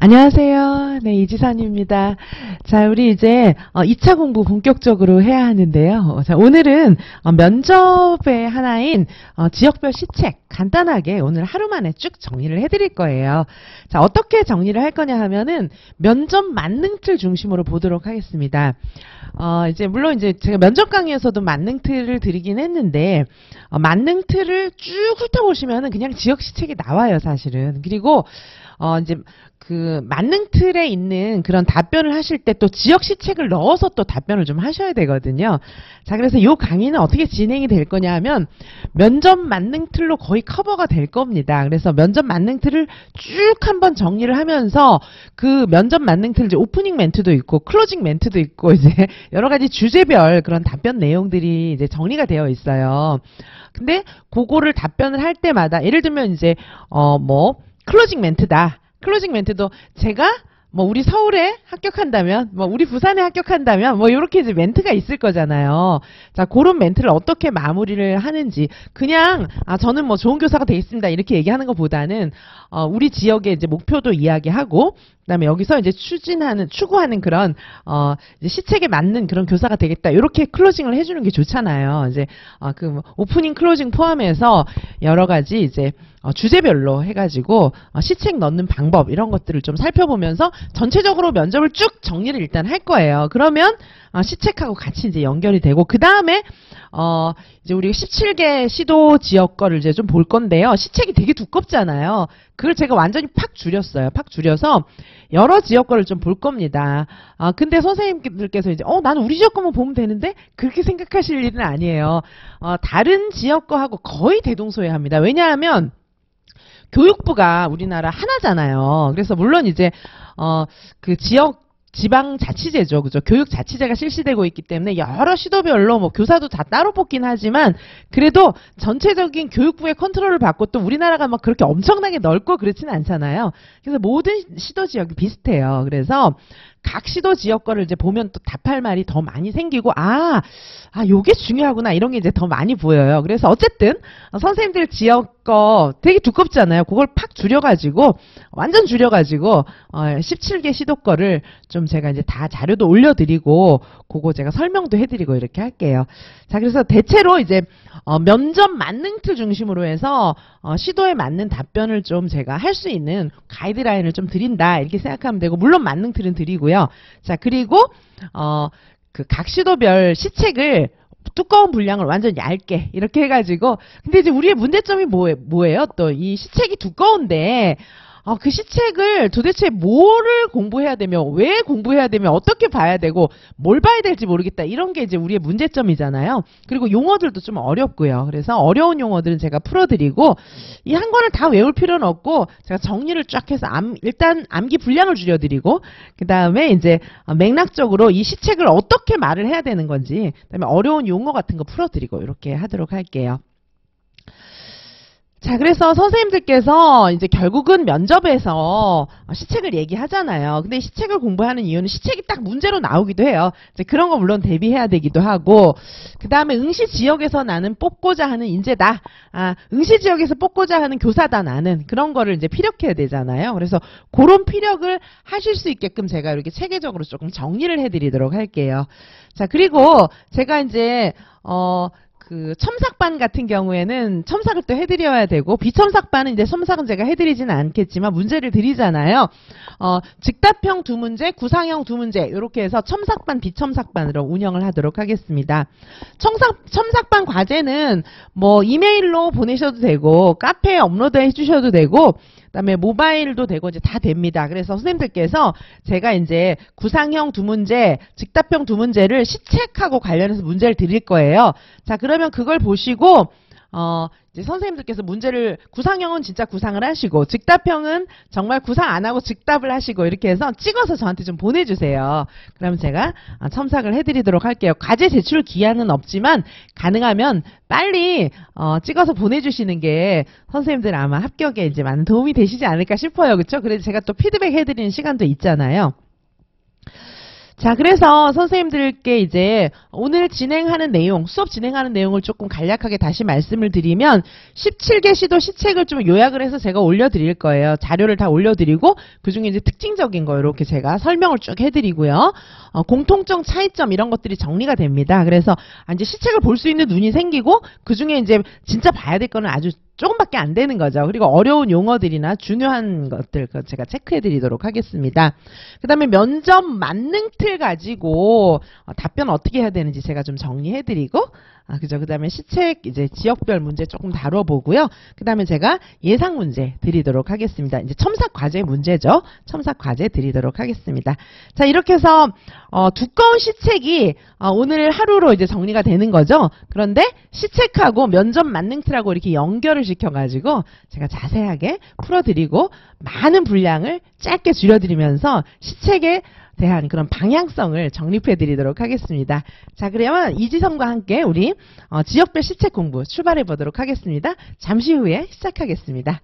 안녕하세요. 네, 이지선입니다. 자, 우리 이제 2차 공부 본격적으로 해야 하는데요. 자, 오늘은 면접의 하나인 지역별 시책 간단하게 오늘 하루 만에 쭉 정리를 해드릴 거예요. 자, 어떻게 정리를 할 거냐 하면은 면접 만능틀 중심으로 보도록 하겠습니다. 이제 물론 이제 제가 면접 강의에서도 만능틀을 드리긴 했는데 만능틀을 쭉 훑어보시면은 그냥 지역 시책이 나와요, 사실은. 그리고 이제 그 만능 틀에 있는 그런 답변을 하실 때 또 지역 시책을 넣어서 또 답변을 좀 하셔야 되거든요. 자, 그래서 이 강의는 어떻게 진행이 될 거냐 하면 면접 만능 틀로 거의 커버가 될 겁니다. 그래서 면접 만능 틀을 쭉 한번 정리를 하면서 그 면접 만능 틀 이제 오프닝 멘트도 있고 클로징 멘트도 있고 이제 여러 가지 주제별 그런 답변 내용들이 이제 정리가 되어 있어요. 근데 그거를 답변을 할 때마다 예를 들면 이제 클로징 멘트다. 클로징 멘트도 제가 우리 서울에 합격한다면, 우리 부산에 합격한다면, 요렇게 이제 멘트가 있을 거잖아요. 자, 그런 멘트를 어떻게 마무리를 하는지, 그냥, 저는 좋은 교사가 되겠습니다. 이렇게 얘기하는 것보다는, 우리 지역의 이제 목표도 이야기하고, 그 다음에 여기서 이제 추구하는 그런, 이제 시책에 맞는 그런 교사가 되겠다. 이렇게 클로징을 해주는 게 좋잖아요. 이제, 오프닝 클로징 포함해서 여러 가지 이제, 주제별로 해가지고, 시책 넣는 방법, 이런 것들을 좀 살펴보면서 전체적으로 면접을 쭉 정리를 일단 할 거예요. 그러면, 시책하고 같이 이제 연결이 되고, 그 다음에, 이제 우리가 17개 시도 지역 거를 이제 좀 볼 건데요. 시책이 되게 두껍잖아요. 그걸 제가 완전히 팍 줄였어요. 팍 줄여서 여러 지역 거를 좀 볼 겁니다. 근데 선생님들께서 이제, 나는 우리 지역 거만 보면 되는데? 그렇게 생각하실 일은 아니에요. 다른 지역 거하고 거의 대동소이합니다. 왜냐하면, 교육부가 우리나라 하나잖아요. 그래서 물론 이제, 그 지방자치제죠. 그죠? 교육자치제가 실시되고 있기 때문에 여러 시도별로 교사도 다 따로 뽑긴 하지만 그래도 전체적인 교육부의 컨트롤을 받고 또 우리나라가 막 그렇게 엄청나게 넓고 그렇지는 않잖아요. 그래서 모든 시도 지역이 비슷해요. 그래서 각 시도 지역 거를 이제 보면 또 답할 말이 더 많이 생기고 요게 중요하구나 이런 게 이제 더 많이 보여요. 그래서 어쨌든 선생님들 지역 거 되게 두껍잖아요. 그걸 팍 줄여가지고 완전 줄여가지고 17개 시도 거를 좀 제가 이제 다 자료도 올려드리고 그거 제가 설명도 해드리고 이렇게 할게요. 자, 그래서 대체로 이제 면접 만능틀 중심으로 해서 시도에 맞는 답변을 좀 제가 할 수 있는 가이드라인을 좀 드린다 이렇게 생각하면 되고 물론 만능틀은 드리고요. 자, 그리고 그 각 시도별 시책을 두꺼운 분량을 완전 얇게 이렇게 해가지고 근데 이제 우리의 문제점이 뭐예요? 또 이 시책이 두꺼운데 그 시책을 도대체 뭐를 공부해야 되며 왜 공부해야 되며 어떻게 봐야 되고 뭘 봐야 될지 모르겠다 이런 게 이제 우리의 문제점이잖아요. 그리고 용어들도 좀 어렵고요. 그래서 어려운 용어들은 제가 풀어드리고 이 한 권을 다 외울 필요는 없고 제가 정리를 쫙 해서 일단 암기 분량을 줄여드리고 그 다음에 이제 맥락적으로 이 시책을 어떻게 말을 해야 되는 건지 그다음에 어려운 용어 같은 거 풀어드리고 이렇게 하도록 할게요. 자, 그래서 선생님들께서 이제 결국은 면접에서 시책을 얘기하잖아요. 근데 시책을 공부하는 이유는 시책이 딱 문제로 나오기도 해요. 이제 그런 거 물론 대비해야 되기도 하고, 그 다음에 응시 지역에서 나는 뽑고자 하는 인재다. 응시 지역에서 뽑고자 하는 교사다 나는. 그런 거를 이제 피력해야 되잖아요. 그래서 그런 피력을 하실 수 있게끔 제가 이렇게 체계적으로 조금 정리를 해드리도록 할게요. 자, 그리고 제가 이제, 그 첨삭반 같은 경우에는 첨삭을 또 해드려야 되고 비첨삭반은 이제 첨삭은 제가 해드리지는 않겠지만 문제를 드리잖아요. 즉답형 2문제, 구상형 2문제 이렇게 해서 첨삭반, 비첨삭반으로 운영을 하도록 하겠습니다. 첨삭반 과제는 이메일로 보내셔도 되고 카페에 업로드 해주셔도 되고 그다음에 모바일도 되고 이제 다 됩니다. 그래서 선생님들께서 제가 이제 구상형 2문제, 즉답형 2문제를 시책하고 관련해서 문제를 드릴 거예요. 자, 그러면 그걸 보시고 이제 선생님들께서 문제를 구상형은 진짜 구상을 하시고 즉답형은 정말 구상 안 하고 즉답을 하시고 이렇게 해서 찍어서 저한테 좀 보내주세요. 그러면 제가 첨삭을 해드리도록 할게요. 과제 제출 기한은 없지만 가능하면 빨리 찍어서 보내주시는 게 선생님들 아마 합격에 이제 많은 도움이 되시지 않을까 싶어요. 그렇죠? 그래서 제가 또 피드백 해드리는 시간도 있잖아요. 자, 그래서 선생님들께 이제 오늘 진행하는 내용, 수업 진행하는 내용을 조금 간략하게 다시 말씀을 드리면 17개 시도 시책을 좀 요약을 해서 제가 올려드릴 거예요. 자료를 다 올려드리고 그중에 이제 특징적인 거 이렇게 제가 설명을 쭉 해드리고요. 공통점, 차이점 이런 것들이 정리가 됩니다. 그래서 이제 시책을 볼 수 있는 눈이 생기고 그중에 이제 진짜 봐야 될 거는 아주 조금밖에 안 되는 거죠. 그리고 어려운 용어들이나 중요한 것들 제가 체크해 드리도록 하겠습니다. 그 다음에 면접 만능 틀 가지고 답변 어떻게 해야 되는지 제가 좀 정리해 드리고 그죠. 그 다음에 시책 이제 지역별 문제 조금 다뤄보고요. 그 다음에 제가 예상 문제 드리도록 하겠습니다. 이제 첨삭 과제 문제죠. 첨삭 과제 드리도록 하겠습니다. 자, 이렇게 해서 두꺼운 시책이 오늘 하루로 이제 정리가 되는 거죠. 그런데 시책하고 면접 만능 틀하고 이렇게 연결을 시켜가지고 제가 자세하게 풀어드리고 많은 분량을 짧게 줄여드리면서 시책에 대한 그런 방향성을 정립해 드리도록 하겠습니다. 자, 그러면 이지성과 함께 우리 지역별 시책 공부 출발해 보도록 하겠습니다. 잠시 후에 시작하겠습니다.